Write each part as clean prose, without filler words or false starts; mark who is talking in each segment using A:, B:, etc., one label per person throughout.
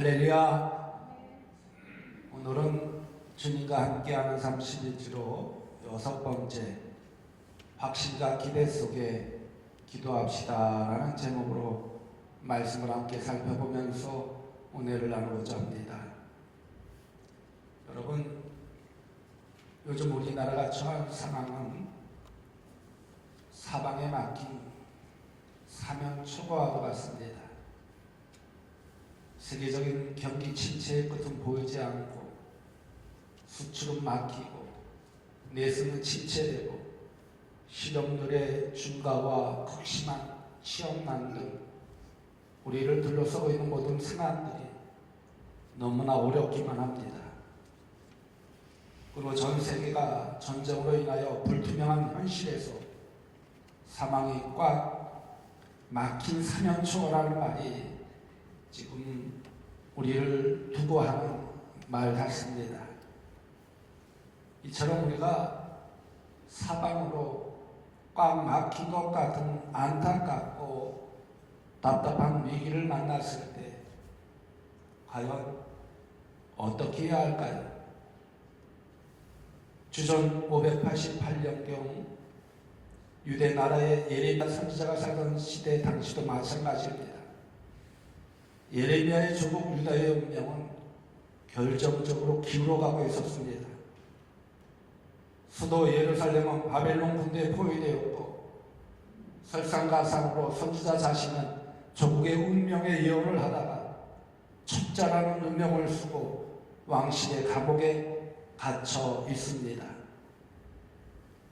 A: 할렐루야. 오늘은 주님과 함께하는 30일째로 6번째 확신과 기대 속에 기도합시다 라는 제목으로 말씀을 함께 살펴보면서 은혜를 나누고자 합니다. 여러분, 요즘 우리나라가 처한 상황은 사방에 막힌 사면초가와도 같습니다. 세계적인 경기 침체의 끝은 보이지 않고 수출은 막히고 내수는 침체되고 실업률의 증가와 극심한 취업난 등 우리를 둘러싸고 있는 모든 상황들이 너무나 어렵기만 합니다. 그리고 전 세계가 전쟁으로 인하여 불투명한 현실에서 사망이 꽉 막힌 사면초가라는 말이 지금 우리를 두고 하는 말 같습니다. 이처럼 우리가 사방으로 꽉 막힌 것 같은 안타깝고 답답한 위기를 만났을 때 과연 어떻게 해야 할까요? 주전 588년경 유대 나라의 예레미야 선지자가 살던 시대 당시도 마찬가지입니다. 예레미야의 조국 유다의 운명은 결정적으로 기울어가고 있었습니다. 수도 예루살렘은 바벨론 군대에 포위되었고 설상가상으로 선지자 자신은 조국의 운명의 예언을 하다가 첩자라는 운명을 쓰고 왕실의 감옥에 갇혀 있습니다.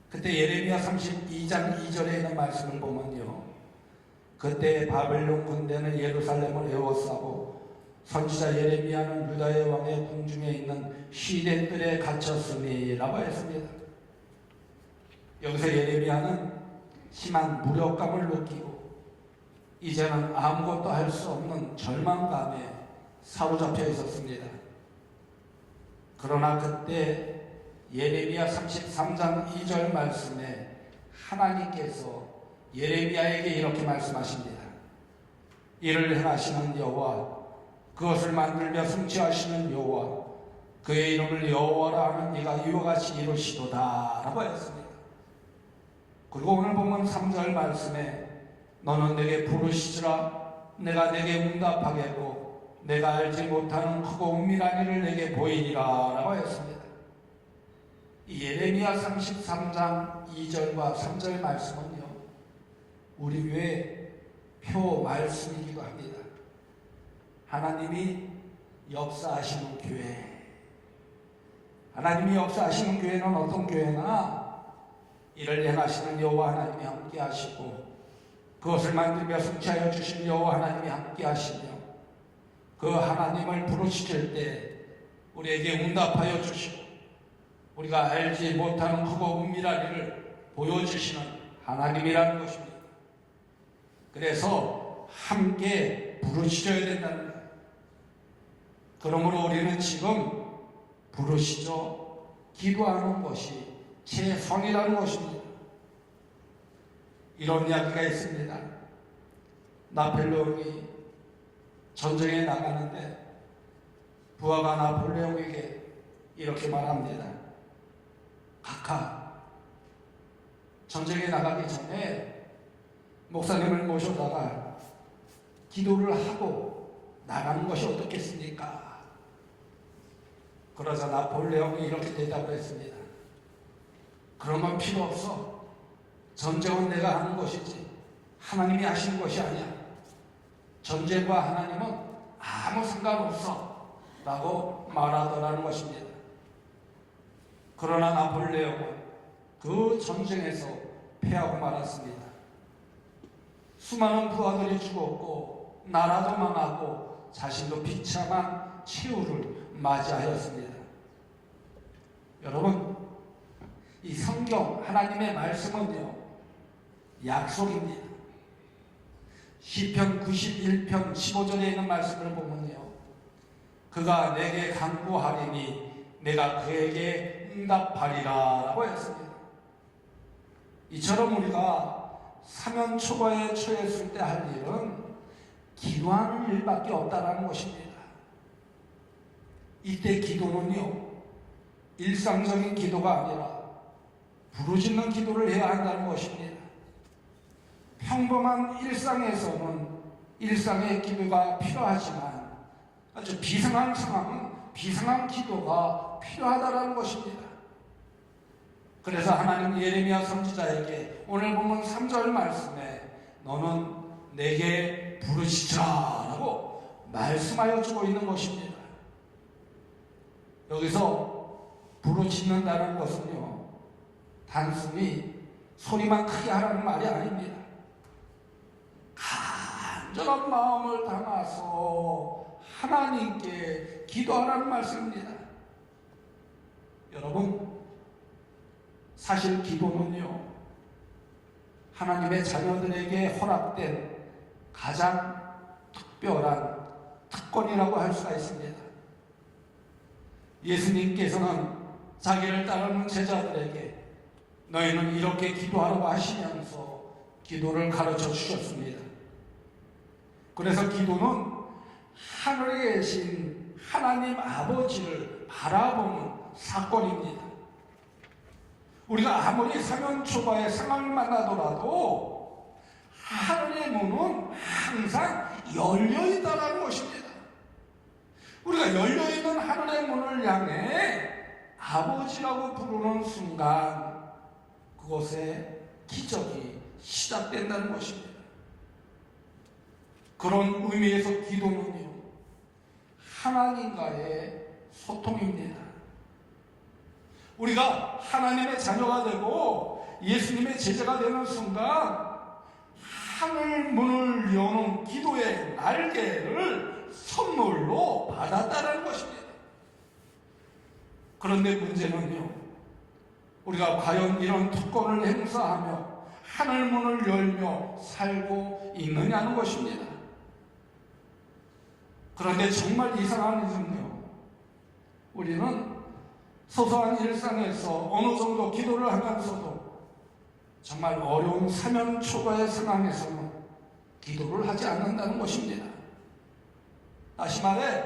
A: 그때 예레미야 32장 2절에 있는 말씀을 보면요, 그때 바벨론 군대는 예루살렘을 에워싸고 선지자 예레미야는 유다의 왕의 궁중에 있는 시대들에 갇혔으니 라고 했습니다. 여기서 예레미야는 심한 무력감을 느끼고 이제는 아무것도 할 수 없는 절망감에 사로잡혀 있었습니다. 그러나 그때 예레미야 33장 2절 말씀에 하나님께서 예레미야에게 이렇게 말씀하십니다. 이를 행하시는 여호와, 그것을 만들며 성취하시는 여호와, 그의 이름을 여호와라 하는 이가 이와 같이 이루시도다 라고 했습니다. 그리고 오늘 보면 3절 말씀에 너는 내게 부르시지라 내가 내게 응답하겠고 내가 알지 못하는 크고 은밀한 일을 내게 보이리라 라고 했습니다. 이 예레미야 33장 2절과 3절 말씀은요, 우리 교회 표 말씀이기도 합니다. 하나님이 역사하시는 교회, 하나님이 역사하시는 교회는 어떤 교회나 이를 행하시는 여호와 하나님이 함께 하시고 그것을 만들며 성취하여 주신 여호와 하나님이 함께 하시며 그 하나님을 부르시실 때 우리에게 응답하여 주시고 우리가 알지 못하는 크고 은밀한 일을 보여주시는 하나님이라는 것입니다. 그래서 함께 부르시셔야 된다는 거예요. 그러므로 우리는 지금 부르시죠 기도하는 것이 최선이라는 것입니다. 이런 이야기가 있습니다. 나폴레옹이 전쟁에 나가는데 부하가 나폴레옹에게 이렇게 말합니다. 각하, 전쟁에 나가기 전에 목사님을 모셔다가 기도를 하고 나가는 것이 어떻겠습니까? 그러자 나폴레옹이 이렇게 대답을 했습니다. 그런 건 필요 없어. 전쟁은 내가 하는 것이지 하나님이 하시는 것이 아니야. 전쟁과 하나님은 아무 상관없어 라고 말하더라는 것입니다. 그러나 나폴레옹은 그 전쟁에서 패하고 말았습니다. 수많은 부하들이 죽었고 나라도 망하고 자신도 비참한 최후를 맞이하였습니다. 여러분, 이 성경 하나님의 말씀은요, 약속입니다. 시편 91편 15절에 있는 말씀을 보면요, 그가 내게 간구하리니 내가 그에게 응답하리라 라고 했습니다. 이처럼 우리가 사면초가에 처했을 때 할 일은 기도하는 일밖에 없다라는 것입니다. 이때 기도는요, 일상적인 기도가 아니라 부르짖는 기도를 해야 한다는 것입니다. 평범한 일상에서는 일상의 기도가 필요하지만 아주 비상한 상황은 비상한 기도가 필요하다는 것입니다. 그래서 하나님 예레미야 선지자에게 오늘 보면 3절 말씀에 너는 내게 부르짖으라 라고 말씀하여 주고 있는 것입니다. 여기서 부르짖는다는 것은요, 단순히 소리만 크게 하라는 말이 아닙니다. 간절한 마음을 담아서 하나님께 기도하라는 말씀입니다. 여러분, 사실 기도는요, 하나님의 자녀들에게 허락된 가장 특별한 특권이라고 할 수가 있습니다. 예수님께서는 자기를 따르는 제자들에게 너희는 이렇게 기도하라고 하시면서 기도를 가르쳐 주셨습니다. 그래서 기도는 하늘에 계신 하나님 아버지를 바라보는 사건입니다. 우리가 아무리 사면초가의 상황을 만나더라도 하늘의 문은 항상 열려있다는 것입니다. 우리가 열려있는 하늘의 문을 향해 아버지라고 부르는 순간 그곳에 기적이 시작된다는 것입니다. 그런 의미에서 기도는요, 하나님과의 소통입니다. 우리가 하나님의 자녀가 되고 예수님의 제자가 되는 순간 하늘 문을 여는 기도의 날개를 선물로 받았다는 것입니다. 그런데 문제는요, 우리가 과연 이런 특권을 행사하며 하늘 문을 열며 살고 있느냐는 것입니다. 그런데 정말 이상한 일은요, 우리는 소소한 일상에서 어느 정도 기도를 하면서도 정말 어려운 사면초가의 상황에서는 기도를 하지 않는다는 것입니다. 다시 말해,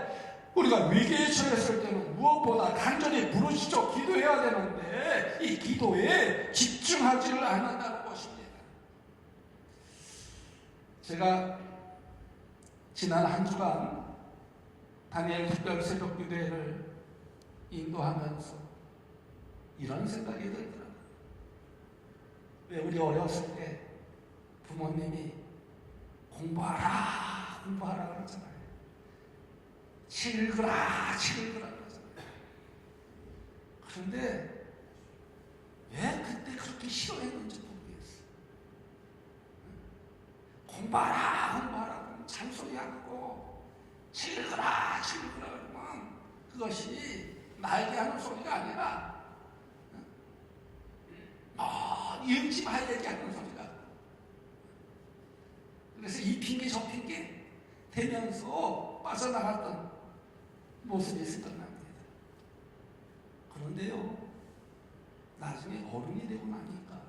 A: 우리가 위기에 처했을 때는 무엇보다 간절히 부르짖어 기도해야 되는데 이 기도에 집중하지를 않는다는 것입니다. 제가 지난 한 주간 다니엘 특별 새벽 기도회를 인도하면서 이런 생각이 들더라고요. 왜 우리 어렸을 때 부모님이 공부하라 그러잖아요. 책 읽으라 그러잖아요. 그런데 왜 그때 그렇게 싫어했는지 모르겠어요. 공부하라 그러면 잔소리 하고 책 읽으라 그러면 그것이 나에게 하는 소리가 아니라 읽지 말에게 하는 소리가. 그래서 이 핑계 저 핑계 되면서 빠져나갔던 모습이 있었던 겁니다. 그런데요, 나중에 어른이 되고 나니까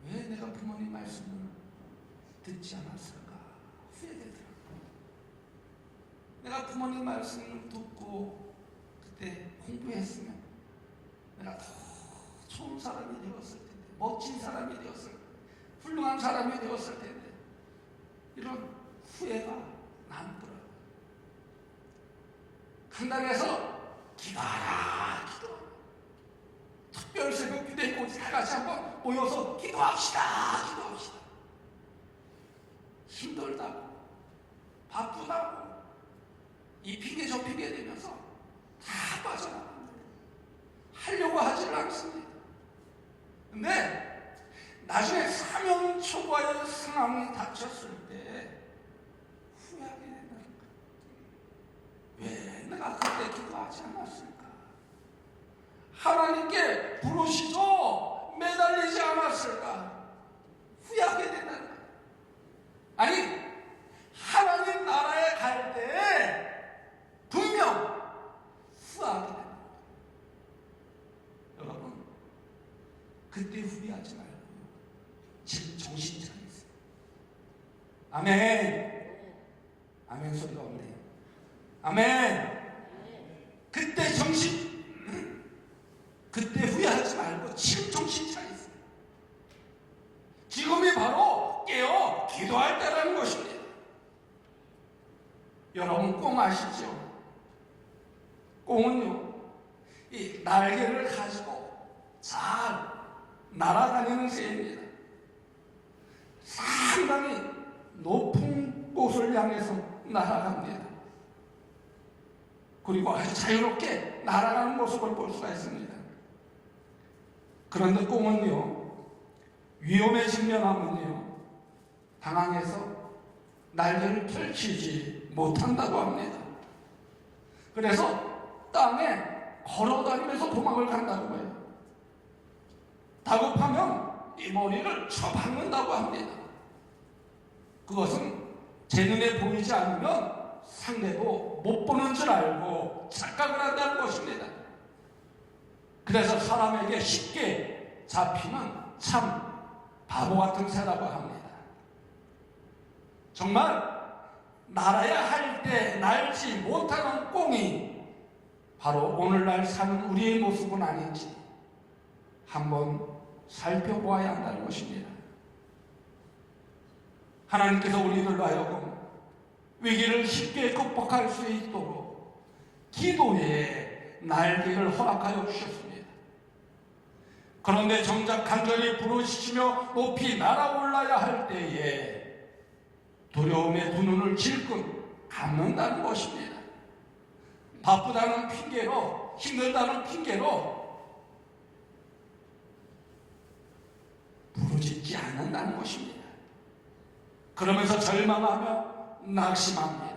A: 왜 내가 부모님 말씀을 듣지 않았을까 후회되더라고요. 내가 부모님 말씀을 듣고 그때 공부했으면 내가 더 좋은 사람이 되었을 텐데, 멋진 사람이 되었을 텐데, 훌륭한 사람이 되었을 텐데, 이런 후회가 남더라고요. 강단에서 기도하라 기도, 특별 새벽 기도회 꼭 다 같이 한번 모여서 기도합시다. 힘들다고 바쁘다고 이 핑계 저 핑계 되면서 다 빠져나갑니다. 하려고 하지를 않습니다. 근데 나중에 사면초가의 상황이 닥쳤을 때 후회하게 된다는 거예요. 왜 내가 그때 기도하지 않았을까? 하나님께 부르시죠 매달리지 않았을까? 후회하게 된다는 거예요. 아니, 하나님 나라에 갈 때 분명 후회하게 된다. 여러분, 그때 후회하지 말고 지금 정신 차리세요. 아멘. 아멘 소리가 없네요. 아멘. 이게 바로 깨어 기도할 때라는 것입니다. 여러분 꽁 아시죠? 꽁은요, 이 날개를 가지고 잘 날아다니는 새입니다. 상당히 높은 곳을 향해서 날아갑니다. 그리고 아주 자유롭게 날아가는 모습을 볼 수가 있습니다. 그런데 꽁은요, 위험에 직면하면요, 당황해서 날개를 펼치지 못한다고 합니다. 그래서 땅에 걸어다니면서 도망을 간다고 해요. 다급하면 이 머리를 쳐박는다고 합니다. 그것은 제 눈에 보이지 않으면 상대도 못 보는 줄 알고 착각을 한다는 것입니다. 그래서 사람에게 쉽게 잡히는 참 바보 같은 새라고 합니다. 정말 날아야 할 때 날지 못하는 꽁이 바로 오늘날 사는 우리의 모습은 아닌지 한번 살펴보아야 한다는 것입니다. 하나님께서 우리들로 하여금 위기를 쉽게 극복할 수 있도록 기도의 날개를 허락하여 주셨습니다. 그런데 정작 간절히 부르짖으며 높이 날아올라야 할 때에 두려움에 두 눈을 질끈 감는다는 것입니다. 바쁘다는 핑계로, 힘들다는 핑계로 부르짖지 않는다는 것입니다. 그러면서 절망하며 낙심합니다.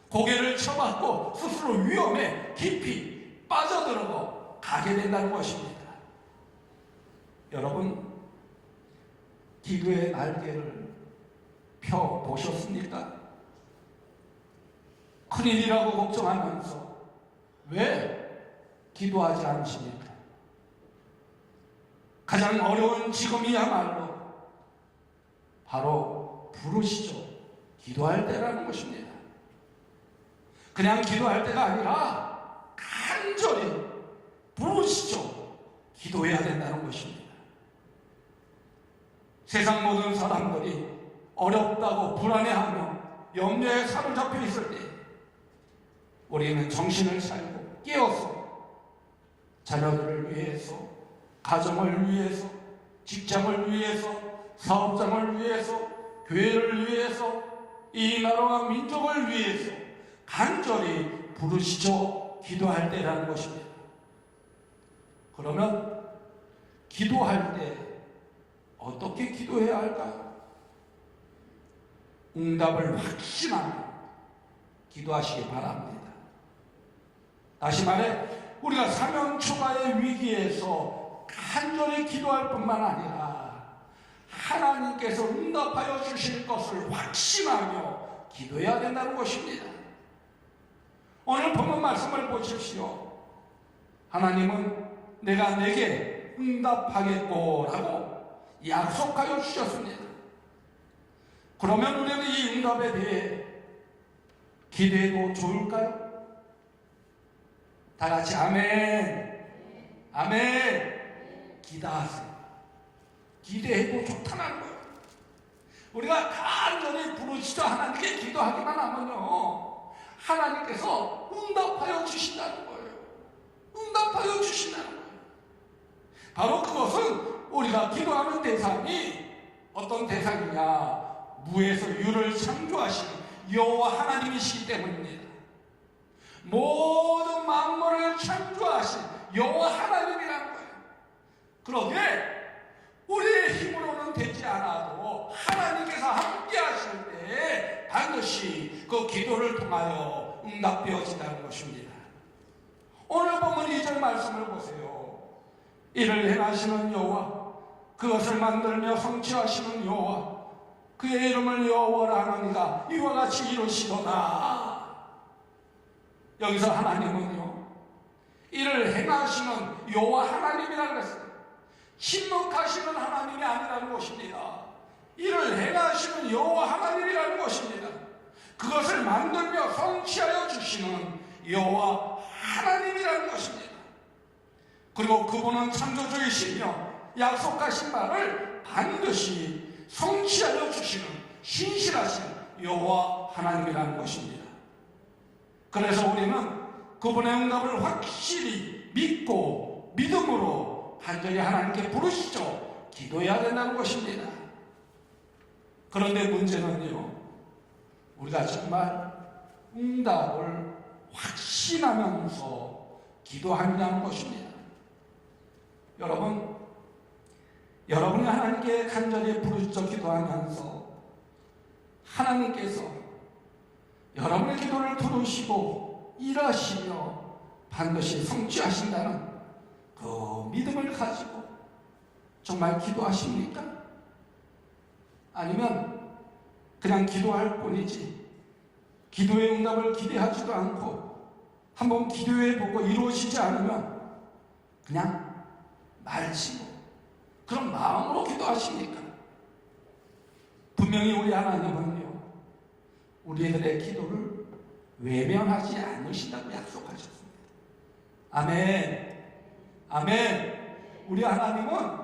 A: 고개를 쳐박고 스스로 위험에 깊이 빠져들고 가게 된다는 것입니다. 여러분, 기도의 날개를 펴보셨습니까? 큰일이라고 걱정하면서 왜 기도하지 않으십니까? 가장 어려운 지금이야말로 바로 부르시죠. 기도할 때라는 것입니다. 그냥 기도할 때가 아니라 간절히 부르시죠. 기도해야 된다는 것입니다. 세상 모든 사람들이 어렵다고 불안해하며 염려에 사로잡혀 있을 때 우리는 정신을 차리고 깨어서 자녀들을 위해서, 가정을 위해서, 직장을 위해서, 사업장을 위해서, 교회를 위해서, 이 나라와 민족을 위해서 간절히 부르시죠. 기도할 때라는 것입니다. 그러면 기도할 때 어떻게 기도해야 할까요? 응답을 확신하며 기도하시기 바랍니다. 다시 말해, 우리가 사명 초과의 위기에서 간절히 기도할 뿐만 아니라 하나님께서 응답하여 주실 것을 확신하며 기도해야 된다는 것입니다. 오늘 본문 말씀을 보십시오. 하나님은 내가 내게 응답하겠고라고 약속하여 주셨습니다. 그러면 우리는 이 응답에 대해 기대해도 좋을까요? 다 같이 아멘, 아멘. 기도하세요. 기대해도 좋다는 거예요. 우리가 간절히 부르짖어 하나님께 기도하기만 하면요, 하나님께서 응답하여 주신다는 거예요. 응답하여 주신다는 거예요. 바로 그것은 우리가 기도하는 대상이 어떤 대상이냐? 무에서 유를 창조하신 여호와 하나님이시기 때문입니다. 모든 만물을 창조하신 여호와 하나님이라는 거예요. 그러기에 우리의 힘으로는 되지 않아도 하나님께서 함께 하실 때 반드시 그 기도를 통하여 응답되어진다는 것입니다. 오늘 보면 2절 말씀을 보세요. 이를 행하시는 여호와, 그것을 만들며 성취하시는 여호와, 그의 이름을 여호와라 하나니가 이와 같이 이루시도다. 여기서 하나님은요, 이를 행하시는 여호와 하나님이라고 했어요. 침묵하시는 하나님이 아니라는 것입니다. 이를 행하시는 여호와 하나님이라는 것입니다. 그것을 만들며 성취하여 주시는 여호와 하나님이라는 것입니다. 그리고 그분은 창조주이시며 약속하신 바를 반드시 성취하여 주시는 신실하신 여호와 하나님이라는 것입니다. 그래서 우리는 그분의 응답을 확실히 믿고 믿음으로 간절히 하나님께 부르시죠. 기도해야 된다는 것입니다. 그런데 문제는요, 우리가 정말 응답을 확신하면서 기도하느냐는 것입니다. 여러분이 하나님께 간절히 부르짖어 기도하면서 하나님께서 여러분의 기도를 들으시고 일하시며 반드시 성취하신다는 그 믿음을 가지고 정말 기도하십니까? 아니면 그냥 기도할 뿐이지 기도의 응답을 기대하지도 않고 한번 기도해보고 이루어지지 않으면 그냥 말치고 그런 마음으로 기도하십니까? 분명히 우리 하나님은요, 우리들의 기도를 외면하지 않으신다고 약속하셨습니다. 아멘. 아멘. 우리 하나님은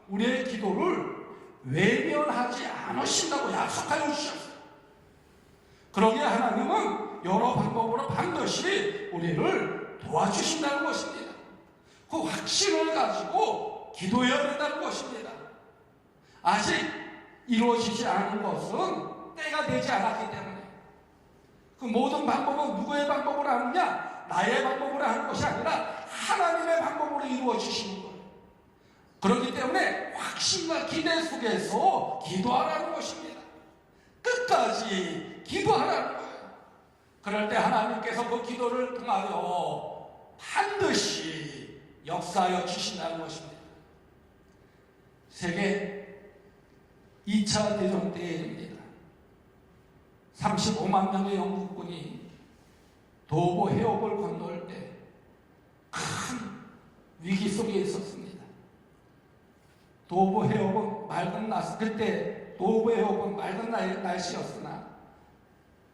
A: 우리의 기도를 외면하지 않으신다고 약속하여 주셨어요. 그러기에 하나님은 여러 방법으로 반드시 우리를 도와주신다는 것입니다. 그 확신을 가지고 기도해야 된다는 것입니다. 아직 이루어지지 않은 것은 때가 되지 않았기 때문에 그 모든 방법은 누구의 방법으로 하느냐? 나의 방법으로 하는 것이 아니라 하나님의 방법으로 이루어지시는 거예요. 그렇기 때문에 확신과 기대 속에서 기도하라는 것입니다. 끝까지 기도하라는 거예요. 그럴 때 하나님께서 그 기도를 통하여 반드시 역사하여 주신다는 것입니다. 세계 2차 대전 때입니다. 35만 명의 영국군이 도보 해협을 건널 때 큰 위기 속에 있었습니다. 도보 해협은 그때 도보 해협은 맑은 날씨였으나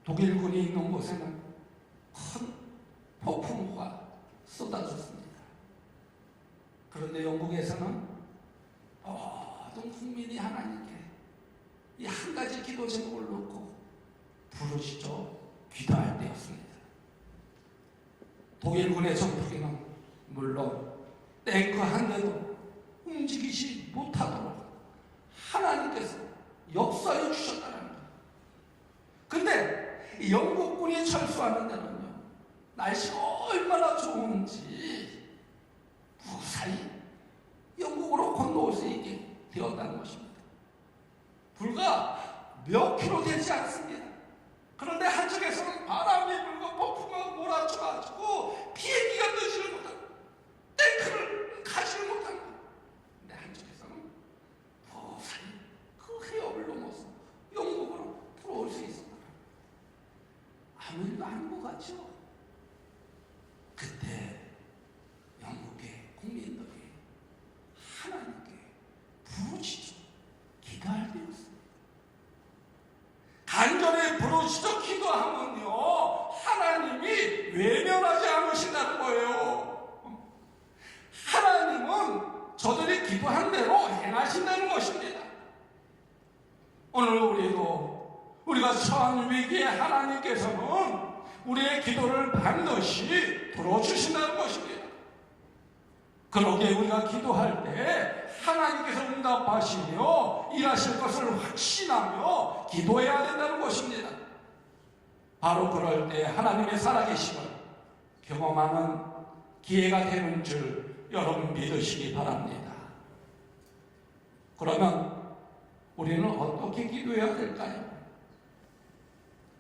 A: 독일군이 있는 곳에는 큰 폭풍우가 쏟아졌습니다. 그런데 영국에서는 모든 국민이 하나님께 이 한 가지 기도 제목을 놓고 부르짖어 기도할 때였습니다. 독일군의 전투기는 물론 탱크 한 대도 움직이지 못하도록 하나님께서 역사해 주셨다는 거예요. 근데 영국군이 철수하는 데는요, 날씨가 얼마나 좋은지 무사히 영국으로 건너올 수 있게 되었다는 것입니다. 불과 몇 킬로 되지 않습니다. 그런데 한쪽에서는 바람이 불고 폭풍우가 몰아쳐가지고 비행기가 뜨지를 못하고 탱크를 가지를 못하고, 근데 한쪽에서는 무사히 그 해협을 넘어서 영국으로 들어올 수 있었다. 아무 일도 아닌 것 같죠? 그때 영국의 국민들이 하나님께 부르짖어 기도할 때였습니다. 간절히 부르짖어 기도하면요, 하나님이 외면하지 않으신다는 거예요. 하나님은 저들이 기도한 대로 행하신다는 것입니다. 오늘 우리가 처한 위기에 하나님께서는 우리의 기도를 반드시 들어주신다는 것입니다. 그러기에 우리가 기도할 때 하나님께서 응답하시며 일하실 것을 확신하며 기도해야 된다는 것입니다. 바로 그럴 때 하나님의 살아계심을 경험하는 기회가 되는 줄 여러분 믿으시기 바랍니다. 그러면 우리는 어떻게 기도해야 될까요?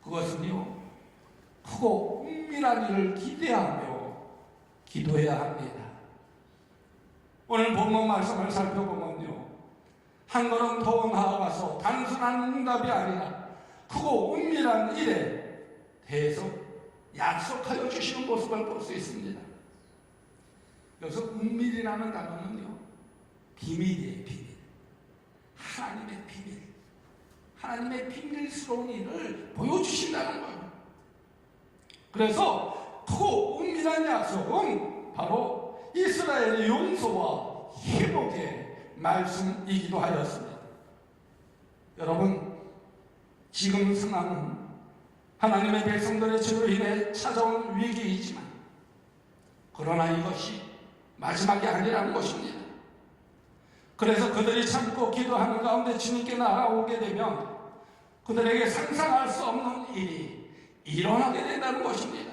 A: 그것은요, 크고 은밀한 일을 기대하며 기도해야 합니다. 오늘 본문 말씀을 살펴보면요, 한 걸음 더 나아가서 단순한 응답이 아니라 크고 은밀한 일에 대해서 약속하여 주시는 모습을 볼 수 있습니다. 여기서 은밀이라는 단어는요, 비밀이에요. 비밀. 하나님의 비밀. 하나님의 비밀스러운 일을 보여주신다는 거예요. 그래서 크고 은밀한 약속은 바로 이스라엘의 용서와 회복의 말씀이기도 하였습니다. 여러분, 지금 상황은 하나님의 백성들의 죄로 인해 찾아온 위기이지만, 그러나 이것이 마지막이 아니라는 것입니다. 그래서 그들이 참고 기도하는 가운데 주님께 나아오게 되면 그들에게 상상할 수 없는 일이 일어나게 된다는 것입니다.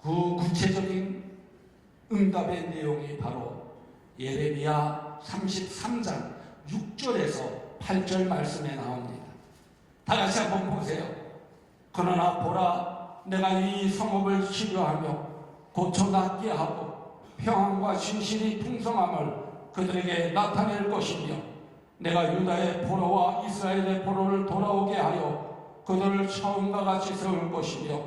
A: 그 구체적인 응답의 내용이 바로 예레미야 33장 6절에서 8절 말씀에 나옵니다. 다 같이 한번 보세요. 그러나 보라, 내가 이 성읍을 치료하며 고쳐 낫게 하고 평안과 진실이 풍성함을 그들에게 나타낼 것이며, 내가 유다의 포로와 이스라엘의 포로를 돌아오게 하여 그들을 처음과 같이 세울 것이며,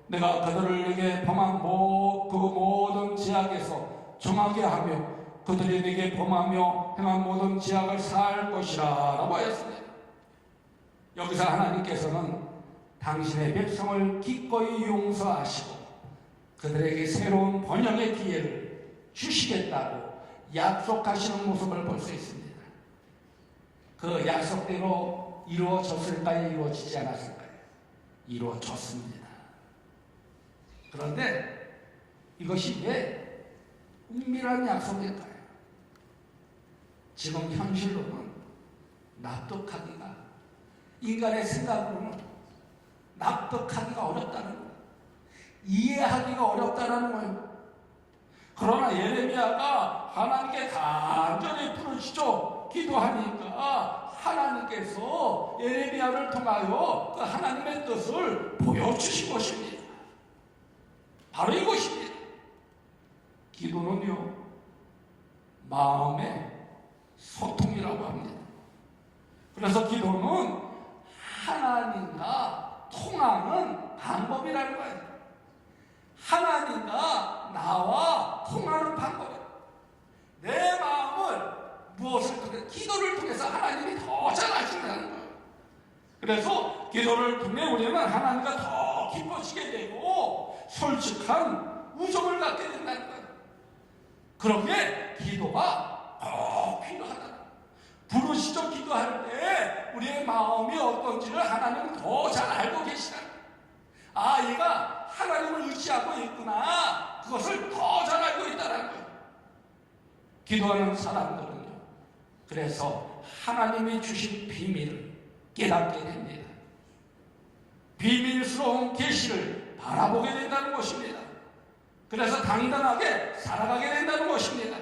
A: 내가 그들을 내게 범한 그 모든 제약에서 정하게 하며 그들이 내게 범하며 행한 모든 제약을 사할 것이라 라고 하였습니다. 여기서 하나님께서는 당신의 백성을 기꺼이 용서하시고 그들에게 새로운 번영의 기회를 주시겠다고 약속하시는 모습을 볼 수 있습니다. 그 약속대로 이루어졌을까요? 이루어지지 않았을까요? 이루어졌습니다. 그런데 이것이 왜 은밀한 약속일까요? 지금 현실로는 납득하기가, 인간의 생각으로는 납득하기가 어렵다는 거예요. 이해하기가 어렵다는 거예요. 그러나 예레미야가 하나님께 간절히 부르짖어 기도하니까 하나님께서 예레미야를 통하여 그 하나님의 뜻을 보여주신 것입니다. 바로 이것입니다. 기도는요, 마음의 소통이라고 합니다. 그래서 기도는 하나님과 통하는 방법이라는 거예요. 하나님과 나와 통하는 방법이에요. 내 마음을 무엇을 통해, 기도를 통해서 하나님이 더 잘 아신다는 거예요. 그래서 기도를 통해 우리는 하나님과 더 깊어지게 되고 솔직한 우정을 갖게 된다는 거예요. 그렇게 기도가 꼭 필요하다. 부르짖어 기도할 때 우리의 마음이 어떤지를 하나님은 더 잘 알고 계시다. 아, 얘가 하나님을 의지하고 있구나. 그것을 더 잘 알고 있다는 거예요. 기도하는 사람들은요, 그래서 하나님이 주신 비밀을 깨닫게 됩니다. 비밀스러운 계시를 바라보게 된다는 것입니다. 그래서 당당하게 살아가게 된다는 것입니다.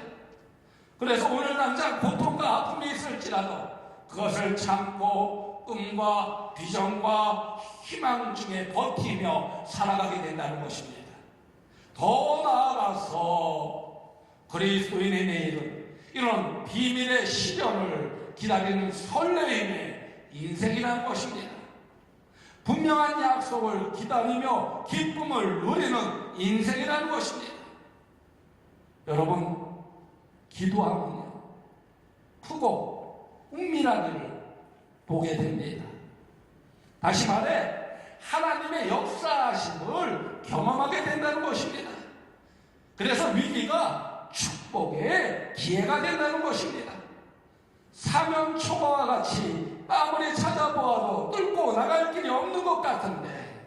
A: 그래서 오늘 당장 고통과 아픔이 있을지라도 그것을 참고 꿈과 비전과 희망 중에 버티며 살아가게 된다는 것입니다. 더 나아가서 그리스도인의 내일은 이런 비밀의 시련을 기다리는 설레임의 인생이라는 것입니다. 분명한 약속을 기다리며 기쁨을 누리는 인생이라는 것입니다. 여러분, 기도하면요, 크고 은밀한 일을 보게 됩니다. 다시 말해 하나님의 역사하심을 경험하게 된다는 것입니다. 그래서 위기가 축복의 기회가 된다는 것입니다. 사면초가와 같이 아무리 찾아보아도 뚫고 나갈 길이 없는 것 같은데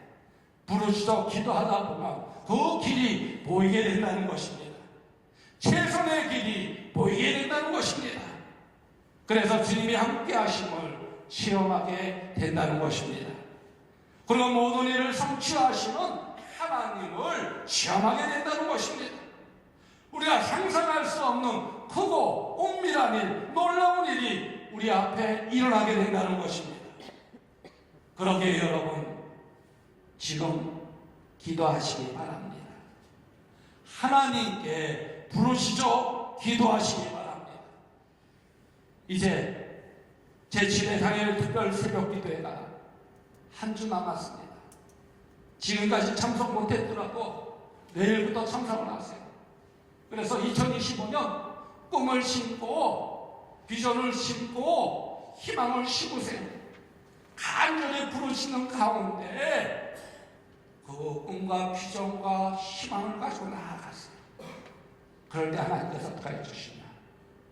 A: 부르짖어 기도하다 보면 그 길이 보이게 된다는 것입니다. 최선의 길이 보이게 된다는 것입니다. 그래서 주님이 함께 하심을 체험하게 된다는 것입니다. 그리고 모든 일을 성취하시는 하나님을 체험하게 된다는 것입니다. 우리가 상상할 수 없는 크고 은밀한 일, 놀라운 일이 우리 앞에 일어나게 된다는 것입니다. 그러기에 여러분, 지금 기도하시기 바랍니다. 하나님께 부르짖어 기도하시기 바랍니다. 이제 제7회 당일 특별 새벽 기도회가 한 주 남았습니다. 지금까지 참석 못했더라도 내일부터 참석을 하세요. 그래서 2025년 꿈을 심고 비전을 심고 희망을 심으세요. 간절히 부르시는 가운데 그 꿈과 비전과 희망을 가지고 나아가세요. 그럴 때 하나님께서 어떻게 해주시냐,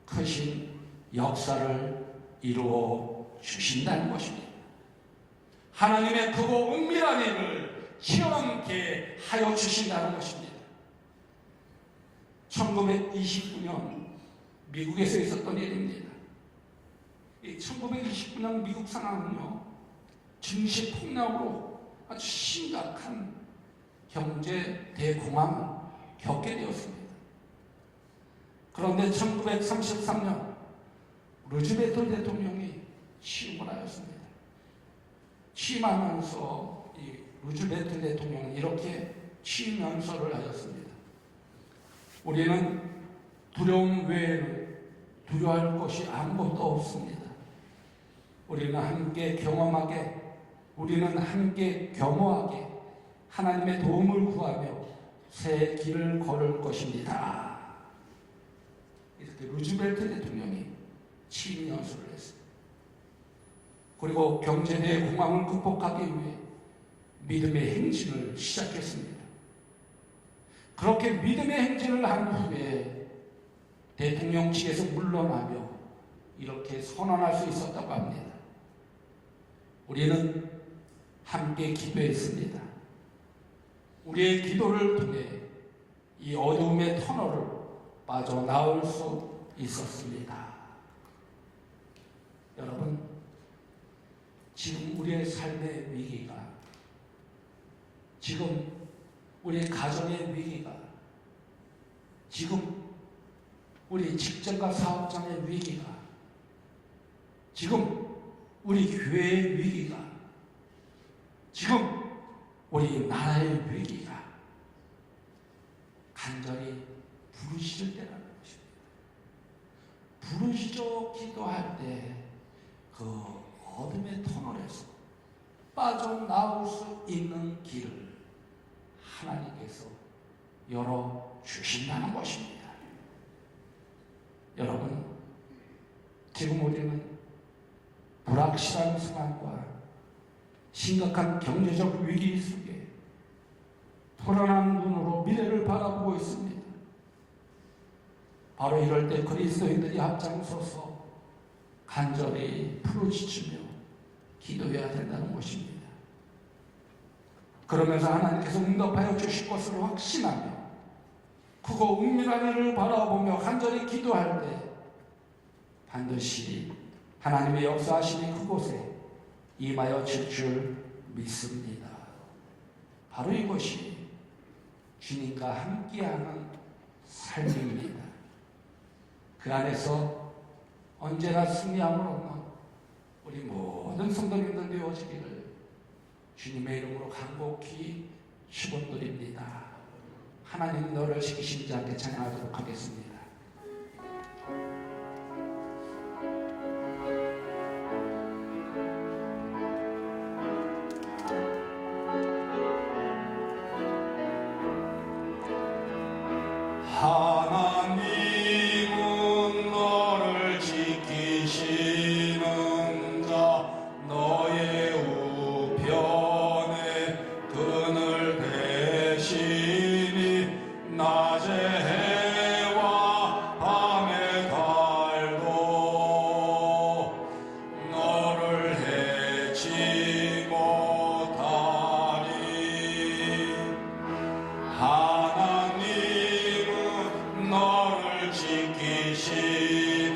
A: 크신 역사를 이루어 주신다는 것입니다. 하나님의 크고 은밀한 일을 시원케 하여 주신다는 것입니다. 1929년 미국에서 있었던 일입니다. 1929년 미국 상황은요, 증시 폭락으로 아주 심각한 경제 대공황을 겪게 되었습니다. 그런데 1933년 루즈벨트 대통령이 취임을 하였습니다. 취임하면서 이 루즈벨트 대통령은 이렇게 취임 연설을 하였습니다. 우리는 두려움 외에는 두려워할 것이 아무것도 없습니다. 우리는 함께 경험하게, 우리는 함께 겸허하게 하나님의 도움을 구하며 새 길을 걸을 것입니다. 이렇게 루즈벨트 대통령이 취임 연설을 했습니다. 그리고 경제 대공황을 극복하기 위해 믿음의 행진을 시작했습니다. 그렇게 믿음의 행진을 한 후에 대통령직에서 물러나며 이렇게 선언할 수 있었다고 합니다. 우리는 함께 기도했습니다. 우리의 기도를 통해 이 어두움의 터널을 빠져나올 수 있었습니다. 여러분, 지금 우리의 삶의 위기가, 지금 우리 가정의 위기가, 지금 우리 직장과 사업장의 위기가, 지금 우리 교회의 위기가, 지금 우리 나라의 위기가 간절히 부르실 때라는 것입니다. 부르시죠 기도할 때 그 어둠의 터널에서 빠져나올 수 있는 길을 하나님께서 열어주신다는 것입니다. 여러분, 지금 우리는 불확실한 상황과 심각한 경제적 위기 속에 불안한 눈으로 미래를 바라보고 있습니다. 바로 이럴 때 그리스도인들이 앞장서서 간절히 부르짖으며 기도해야 된다는 것입니다. 그러면서 하나님께서 응답하여 주실 것을 확신하며 크고 은밀한 일을 바라보며 간절히 기도할 때 반드시 하나님의 역사하심이 그곳에 임하여 질 줄 믿습니다. 바로 이것이 주님과 함께하는 삶입니다. 그 안에서 언제나 승리함을 얻는 우리 모든 성도님들 되어지기를 주님의 이름으로 간곡히 축원드립니다. 하나님 너를 시키신 자께 찬양하도록 하겠습니다. 하나님은 너를 지키시는 자, 너의 우편에 그늘 대시니 낮에 해와 밤에 달도 너를 해치 못하리. 하나님은 너를 지키시는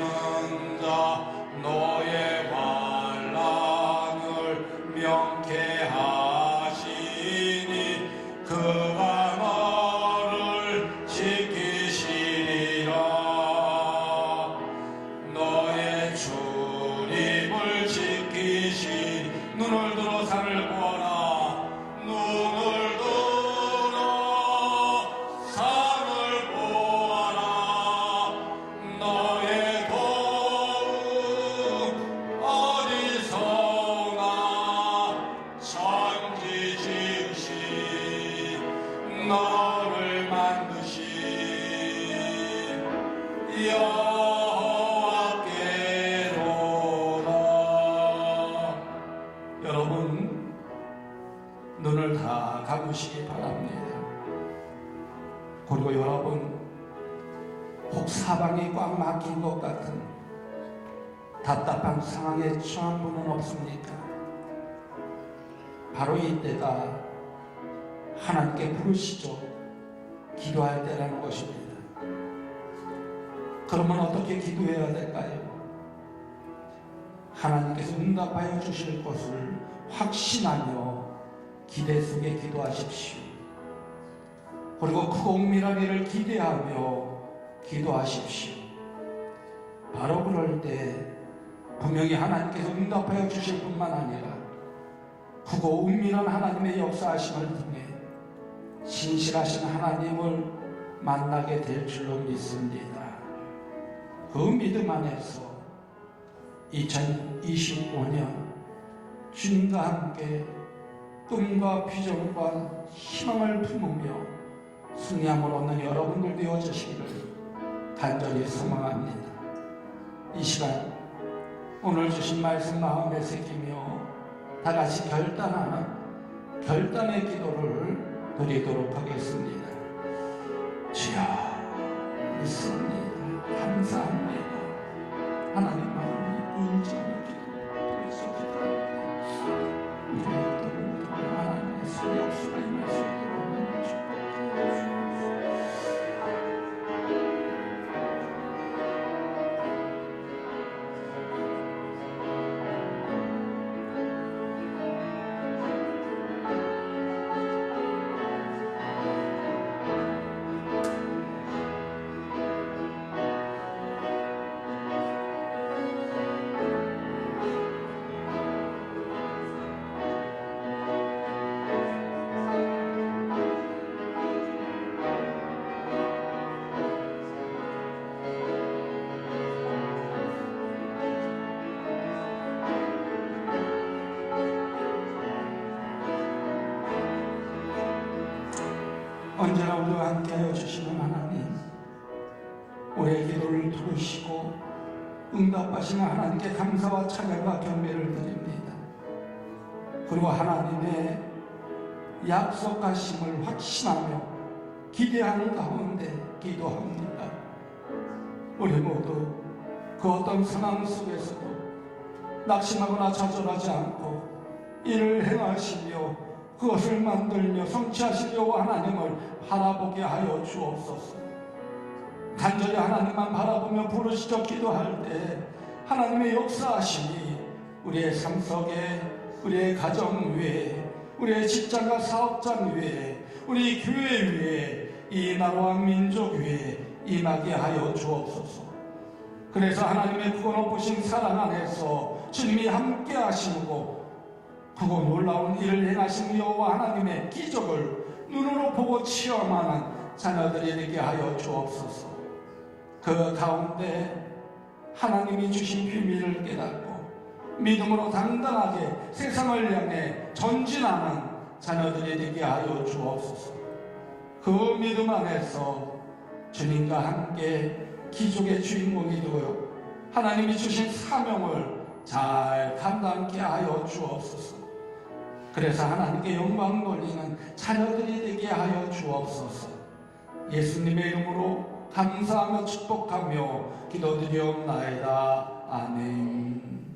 A: 자, 너의 환난을 명쾌하시니 그가 너를 지키시리라. 너의 출입을 지키시니 눈을 들어 산을 보아라. 눈을 들어 산을 보아라. 너의 도움 어디서나 천지 지으신 너를 만드신 여호와께로다. 여러분, 눈을 다 감으시기 바랍니다. 그리고 여러분, 혹 사방이 꽉 막힌 것 같은 답답한 상황에 처한 분은 없습니까? 바로 이때가 하나님께 부르시죠. 기도할 때라는 것입니다. 그러면 어떻게 기도해야 될까요? 하나님께서 응답하여 주실 것을 확신하며 기대 속에 기도하십시오. 그리고 크고 은밀한 일을 기대하며 기도하십시오. 바로 그럴 때 분명히 하나님께서 응답하여 주실 뿐만 아니라 크고 은밀한 하나님의 역사하심을 통해 신실하신 하나님을 만나게 될 줄로 믿습니다. 그 믿음 안에서 2025년 주님과 함께 꿈과 비전과 희망을 품으며 승리함을 얻는 여러분들 되어주시기를 간절히 소망합니다. 이 시간 오늘 주신 말씀 마음에 새기며 다같이 결단하는 결단의 기도를 드리도록 하겠습니다. 주여 믿습니다. 감사합니다. 하나님 마음이 인정의 기도를 기도합니다. 우리의 기도를 통해 하나님의 손 역수가 임할 수 있도록 축복해 주시옵소서. 언제나 우리와 함께하여 주시는 하나님, 우리의 기도를 들으시고 응답하시는 하나님께 감사와 찬양과 경배를 드립니다. 그리고 하나님의 약속하심을 확신하며 기대하는 가운데 기도합니다. 우리 모두 그 어떤 상황 속에서도 낙심하거나 좌절하지 않고 이를 행하시며 그것을 만들며 성취하실 여호와 하나님을 바라보게 하여 주옵소서. 간절히 하나님만 바라보며 부르시며 기도할 때 하나님의 역사하심이 우리의 삶 속에, 우리의 가정 위에, 우리의 직장과 사업장 위에, 우리 교회 위에, 이 나라와 민족 위에 임하게 하여 주옵소서. 그래서 하나님의 크고 높으신 사랑 안에서 주님이 함께 하시고 크고 놀라운 일을 행하신 여호와 하나님의 기적을 눈으로 보고 체험하는 자녀들이 되게 하여 주옵소서. 그 가운데 하나님이 주신 비밀을 깨닫고 믿음으로 당당하게 세상을 향해 전진하는 자녀들이 되게 하여 주옵소서. 그 믿음 안에서 주님과 함께 기적의 주인공이 되어 하나님이 주신 사명을 잘 감당케 하여 주옵소서. 그래서 하나님께 영광 돌리는 자녀들이 되게 하여 주옵소서. 예수님의 이름으로 감사하며 축복하며 기도드리옵나이다. 아멘.